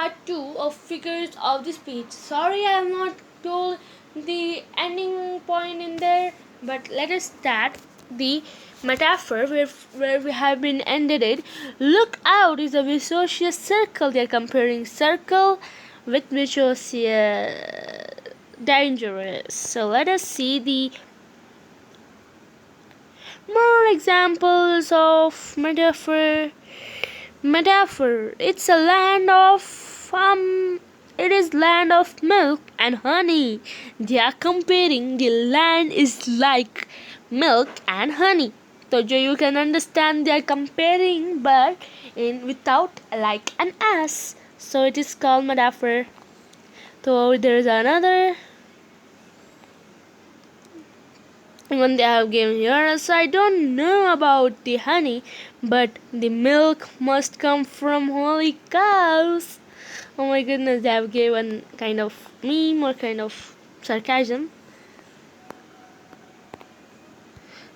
part 2 of figures of the speech. Sorry I have not told the ending point in there, but let us start the metaphor where we have been ended it. Look out is a vicious circle. They are comparing circle with vicious dangerous. So let us see the more examples of metaphor. It's a land of it is land of milk and honey. They are comparing the land is like milk and honey. So you can understand they are comparing, but in without like an s. So it is called metaphor. So there is another one they have given here. So I don't know about the honey, but the milk must come from holy cows. Oh my goodness, they have given kind of meme or kind of sarcasm.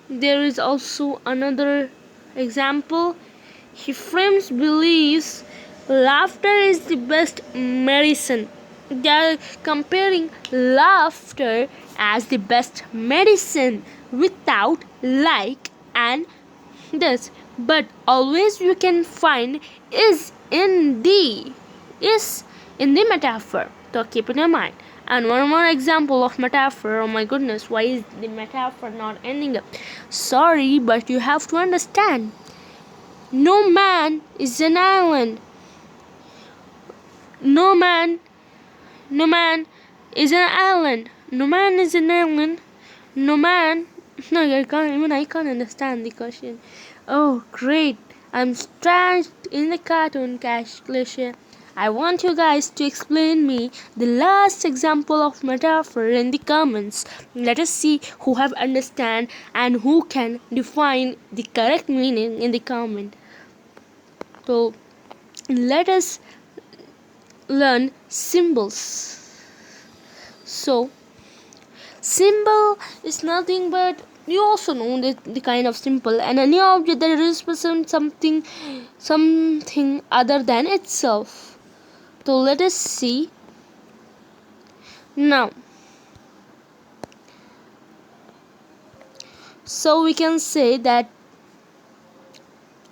There is also another example. He frames believes laughter is the best medicine. They are comparing laughter as the best medicine without like and this. But always you can find is in the metaphor. So keep in your mind. And one more example of metaphor. Oh my goodness, why is the metaphor not ending up? Sorry, but you have to understand. No man is an island. No man, no man is an island. No man is an island. No man. No, I can't understand the question. Oh, great. I'm stranded in the cartoon cash cliche. I want you guys to explain me the last example of metaphor in the comments. Let us see who have understand and who can define the correct meaning in the comment. So let us learn symbols. So symbol is nothing but you also know the kind of symbol and any object that represents something other than itself. So let us see now. So we can say that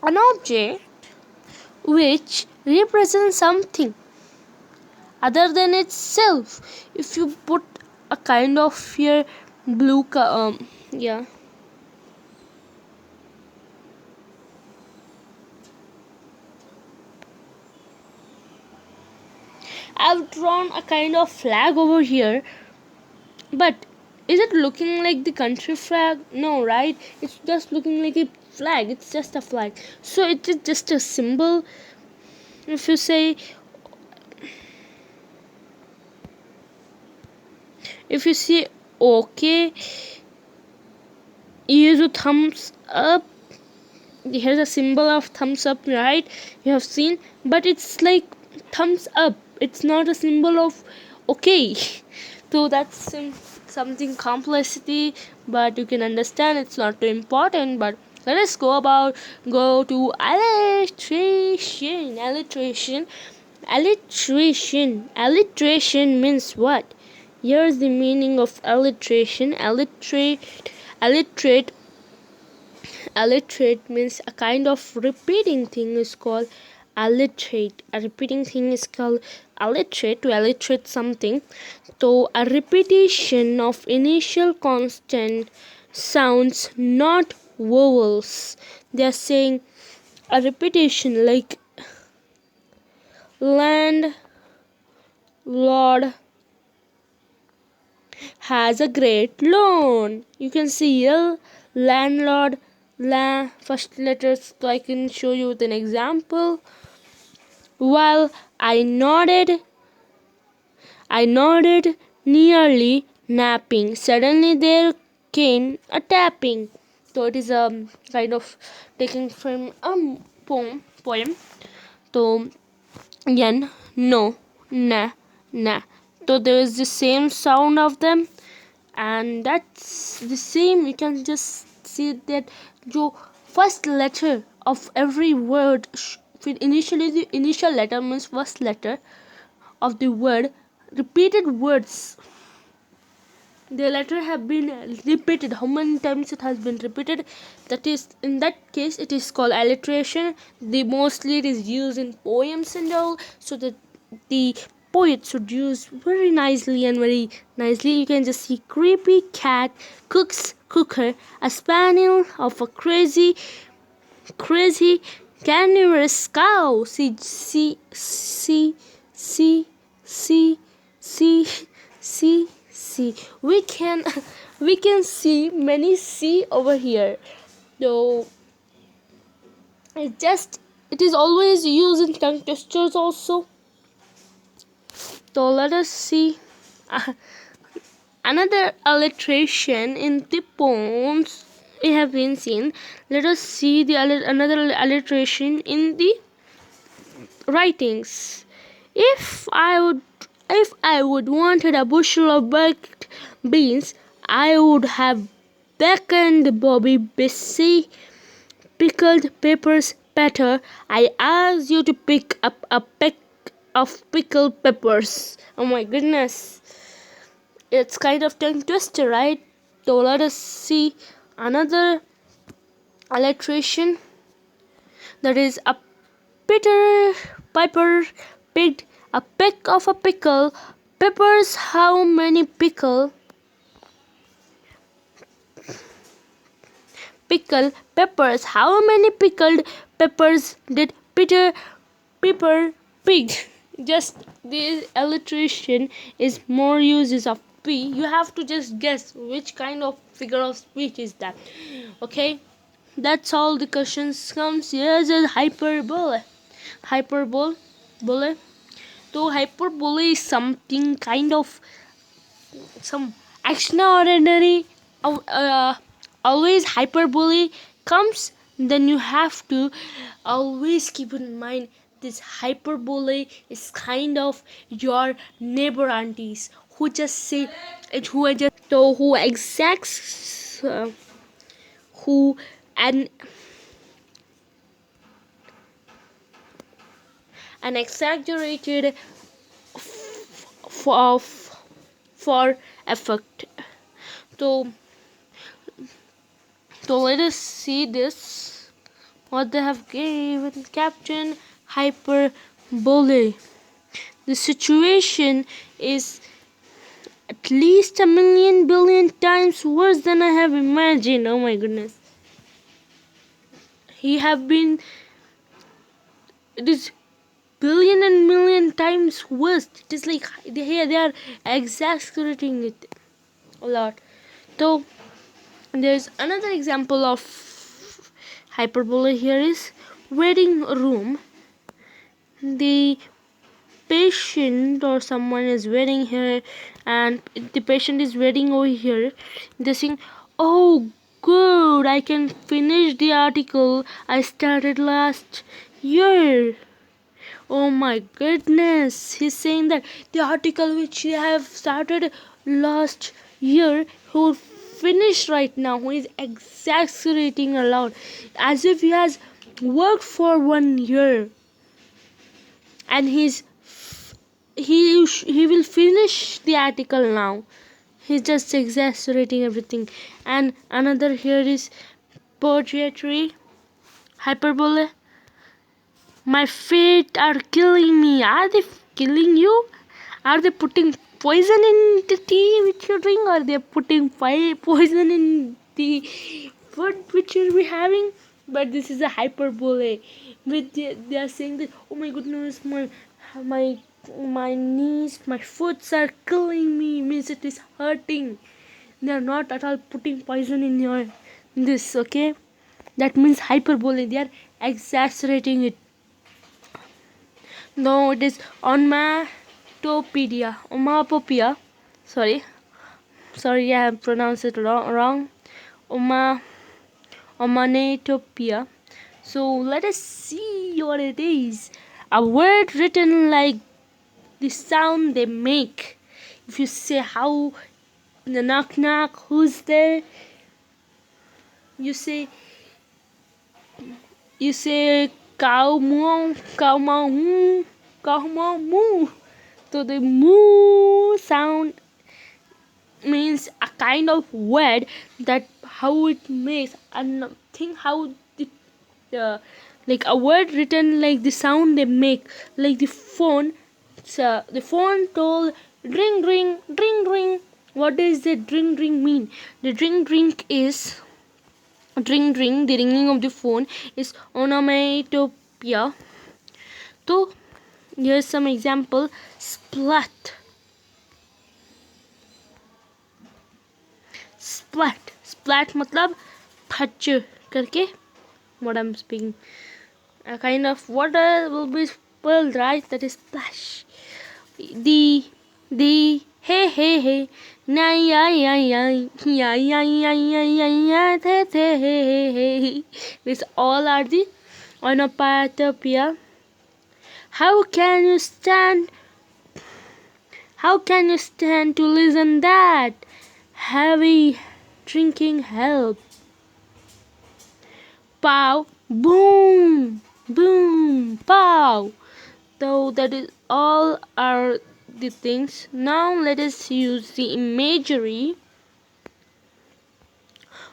an object which represents something other than itself. If you put a kind of here blue yeah, I've drawn a kind of flag over here, but is it looking like the country flag? No, right? It's just looking like a flag. It's just a flag. So it is just a symbol. If you say, if you see okay, use a thumbs up. Here's a symbol of thumbs up, right? You have seen, but it's like thumbs up. It's not a symbol of okay. So that's something complexity, but you can understand it's not too important. But let us go to alliteration means what? Here's the meaning of alliteration. Alliterate means a kind of repeating thing is called alliterate. A repeating thing is called alliterate. To alliterate something, so a repetition of initial constant sounds, not vowels. They are saying a repetition like land lord has a great loan. You can see here landlord first letters, so I can show you with an example. While I nodded nearly napping. Suddenly there came a tapping. So it is a kind of taken from a poem. So yen, no, na, na. So there is the same sound of them, and that's the same. You can just see that the first letter of every word initially the initial letter means first letter, of the word repeated words. The letter have been repeated. How many times it has been repeated? That is, in that case, it is called alliteration. The mostly it is used in poems and all, so that the poet should use very nicely and very nicely. You can just see creepy cat, cooker, a spaniel of a crazy carnivorous cow. See. We can we can see many C over here. Though it is always used in tongue twisters also. So let us see another alliteration in the poems we have been seen. Let us see the another alliteration in the writings. If I would wanted a bushel of baked beans, I would have beckoned Bobby Bessie. Pickled peppers better. I asked you to pick up a peck of pickled peppers. Oh my goodness. It's kind of tongue twister, right? So let us see another alliteration. That is a Peter Piper picked a peck of a pickle. Peppers, how many pickle peppers? How many pickled peppers did Peter Piper pick? Just the alliteration is more uses of P. You have to just guess which kind of figure of speech is that. Okay, that's all the questions comes. Here's a hyperbole. Hyperbole. So hyperbole is something kind of some extraordinary. Always hyperbole comes, then you have to always keep in mind this hyperbole is kind of your neighbor aunties who just say it, who exacts who and an exaggerated for effect. So let us see this. What they have given Captain Hyperbole. The situation is at least a million billion times worse than I have imagined. Oh my goodness. It is billion and million times worse. It is like they are exaggerating it a lot. So there's another example of hyperbole here is waiting room. The patient or someone is waiting here and the patient is waiting over here. They saying, oh good, I can finish the article I started last year. Oh my goodness, he's saying that the article which he have started last year he will finish right now. He is exaggerating a lot as if he has worked for 1 year and he will finish the article now. He's just exaggerating everything. And another here is poetry hyperbole. My feet are killing me. Are they killing you? Are they putting poison in the tea which you drink? Or they putting poison in the food which you'll be having? But this is a hyperbole. They are saying that, oh my goodness, my knees, my foots are killing me. Means it is hurting. They are not at all putting poison in your this. Okay, that means hyperbole. They are exaggerating it. No, it is onomatopoeia. Sorry, I have pronounced it wrong. Onomatopoeia. So let us see what it is. A word written like the sound they make. If you say how the knock knock, who's there? You say cow moo, cow moo, cow moo moo. So the moo sound means a kind of word that how it makes and think how the like a word written like the sound they make, like the phone. So the phone told ring ring ring ring. What does the ring ring mean? The ring is ring. The ringing of the phone is onomatopoeia. So here's some example. Splat. Splat मतलब फच करके what I'm speaking. A kind of water will be spilled, right? That is splash. The hey na ya the. These all are the onomatopoeia. How can you stand? How can you stand to listen that? Heavy drinking help. Pow, boom, boom, pow. So that is all are the things. Now let us use the imagery,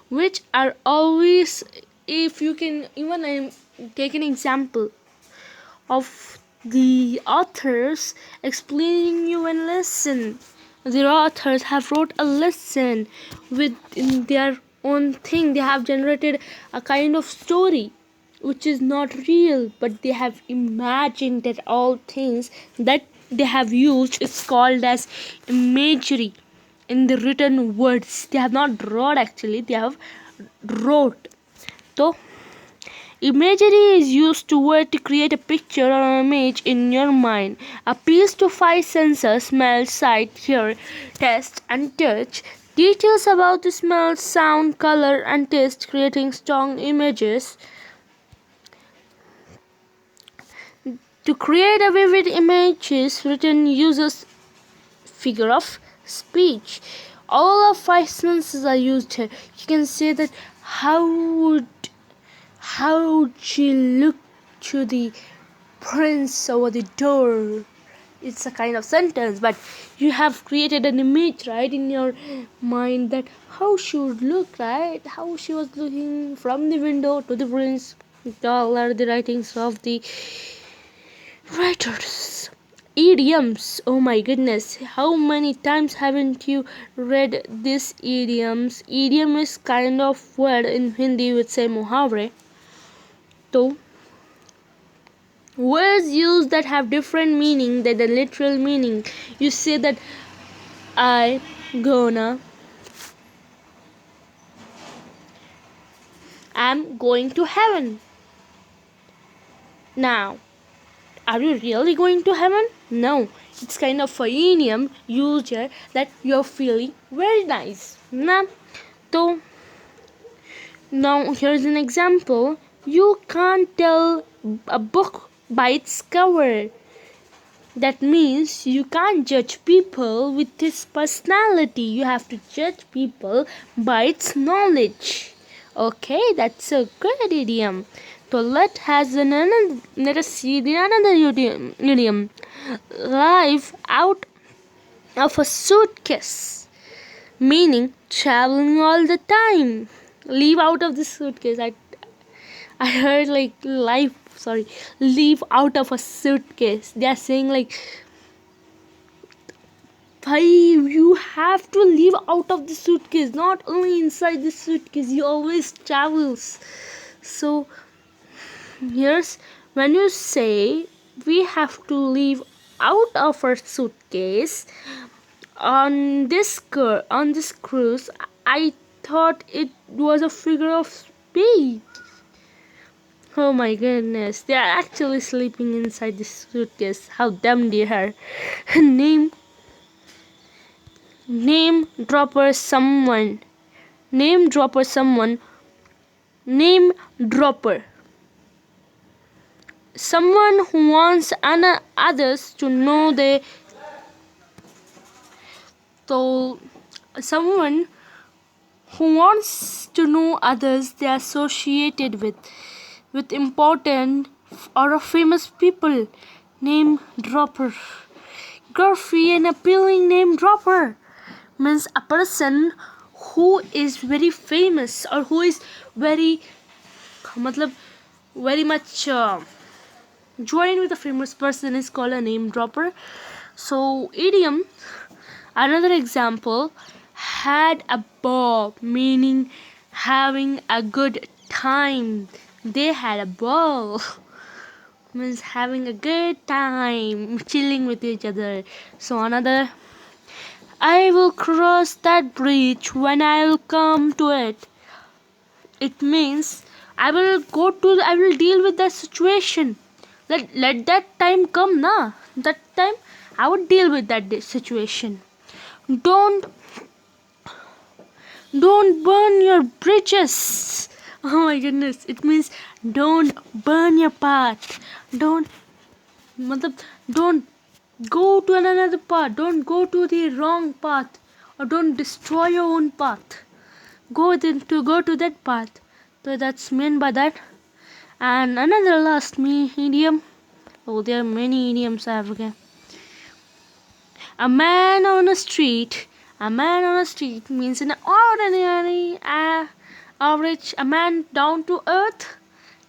which are always, if you can even take an example of the authors explaining you a lesson. The authors have wrote a lesson with in their own thing. They have generated a kind of story which is not real, but they have imagined that all things that they have used is called as imagery in the written words. They have not wrote, actually they have wrote. So imagery is used to create a picture or an image in your mind. Appeals to five senses: smell, sight, hear, taste, and touch. Details about the smell, sound, color, and taste, creating strong images. To create a vivid images, written uses figure of speech. All of five senses are used here. You can say that how would she look to the prince over the door? It's a kind of sentence, but you have created an image, right, in your mind that how she would look, right? How she was looking from the window to the prince. All are the writings of the writers. Idioms. Oh my goodness. How many times haven't you read these idioms? Idiom is kind of word in Hindi would say muhavre. So words used that have different meaning than the literal meaning. You say that I am going to heaven. Now, are you really going to heaven? No. It's kind of a idiom used here that you're feeling very nice. So now here's an example. You can't tell a book by its cover. That means you can't judge people with its personality. You have to judge people by its knowledge. Okay, that's a good idiom. So let us see the another idiom. Live out of a suitcase, meaning traveling all the time. Leave out of the suitcase. I heard like leave out of a suitcase. They are saying like, you have to leave out of the suitcase, not only inside the suitcase. You always travels. So here's when you say we have to leave out of our suitcase on this cruise. I thought it was a figure of speech. Oh my goodness, they are actually sleeping inside the suitcase. How dumb they are. Name dropper someone. Name dropper someone. Name dropper. Someone who wants others to know they. So someone who wants to know others they are associated with important or famous people. Name dropper. girthy and appealing name dropper means a person who is very famous or who is very matlab, very much joined with a famous person is called a name dropper. So idiom, another example, had a ball meaning having a good time. They had a ball means having a good time chilling with each other. So another, I will cross that bridge when I will come to it. It means I will deal with that situation. Let that time come na. That time I would deal with that situation. Don't don't burn your bridges. Oh my goodness. It means don't burn your path. Don't matlab, don't go to another path. Don't go to the wrong path. Or don't destroy your own path. Go to that path. So that's meant by that. And another last me idiom. Oh, there are many idioms I have again. A man on a street. A man on a street means an ordinary, average, a man down to earth.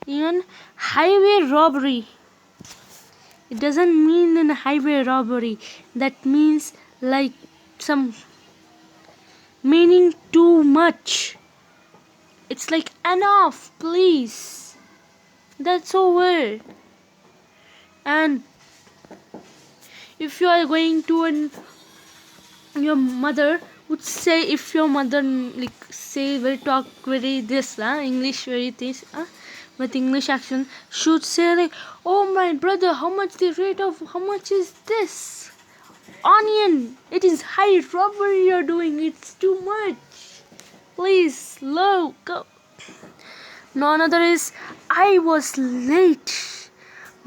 Even highway robbery. It doesn't mean in highway robbery. That means like some meaning too much. It's like enough, please. That's over. And if you are going to your mother would say, if your mother like say will talk very this English very this with English accent, should say like, oh my brother, how much is this onion? It is high robbery you're doing. It's too much. Please, low go. No, another is, I was late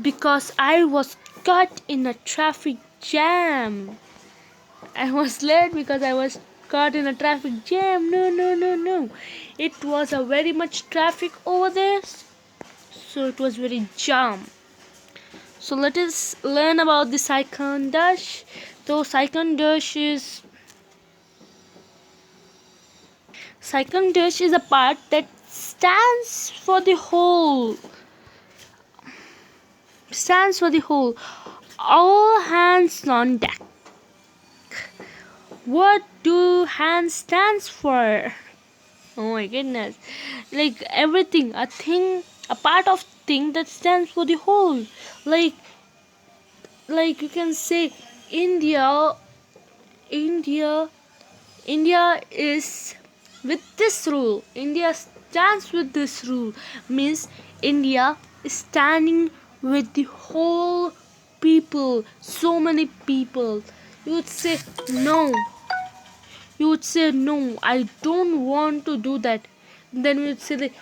because I was caught in a traffic jam. I was late because I was caught in a traffic jam. No, no, no, no. It was a very much traffic over there, so it was very jam. So let us learn about the second dash. So second dash is a part that stands for the whole. Stands for the whole. All hands on deck. What do hands stands for? Oh my goodness. Like everything, a thing, a part of thing that stands for the whole. Like you can say India India India is with this rule. India stands with this rule. Means India is standing with the whole people. So many people. You would say no. You would say no, I don't want to do that. Then we would say like,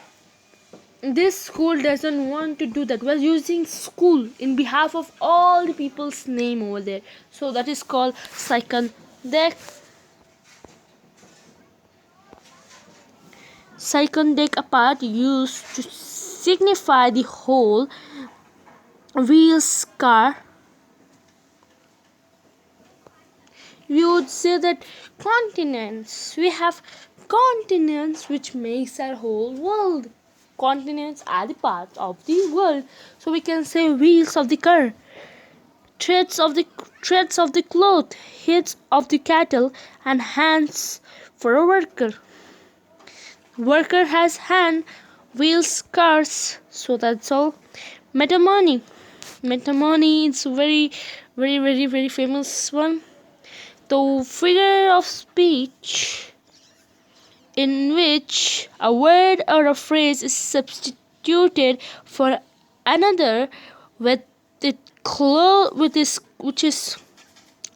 this school doesn't want to do that. We're using school in behalf of all the people's name over there. So that is called second deck. Second deck apart used to signify the whole wheels car. We would say that continents. We have continents which makes our whole world. Continents are the parts of the world. So we can say wheels of the car, threads of the cloth, heads of the cattle, and hands for a worker. Worker has hand, wheels, cars. So that's all. Metamony. Metamony is very famous one. The figure of speech in which a word or a phrase is substituted for another with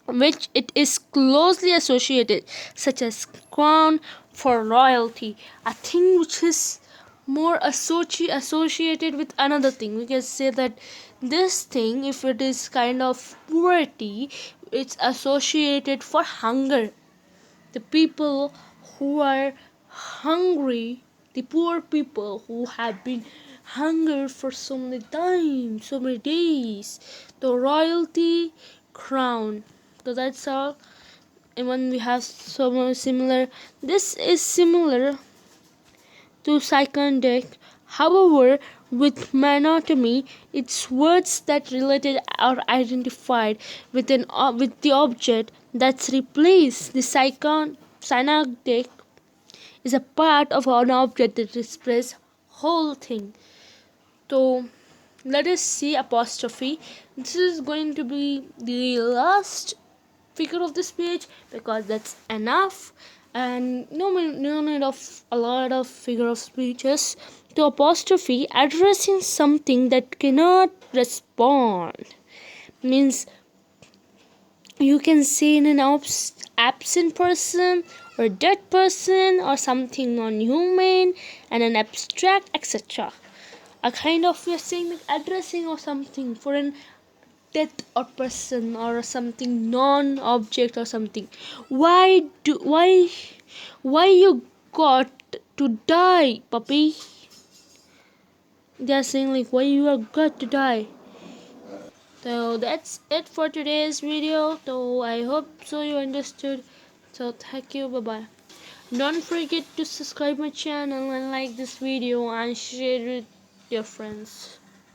which it is closely associated, such as crown for royalty, a thing which is more associated with another thing. We can say that this thing, if it is kind of poverty, it's associated for hunger. The people who are hungry, the poor people who have been hunger for so many times, so many days, the royalty crown. So that's all. And when we have so much similar, this is similar to psychondic. However, with monotony, it's words that related or identified with with the object that's replaced. The synodic is a part of an object that expresses whole thing. So let us see apostrophe. This is going to be the last figure of this page because that's enough, and no need of a lot of figure of speeches. To apostrophe, addressing something that cannot respond means you can say in an absent person or dead person or something non-human and an abstract, etc. A kind of, we are saying like addressing or something for an death or person or something non-object or something. Why you got to die, puppy? They're saying like why you are got to die. So that's it for today's video. So I hope so you understood. So thank you, bye bye. Don't forget to subscribe my channel and like this video and share it with your friends.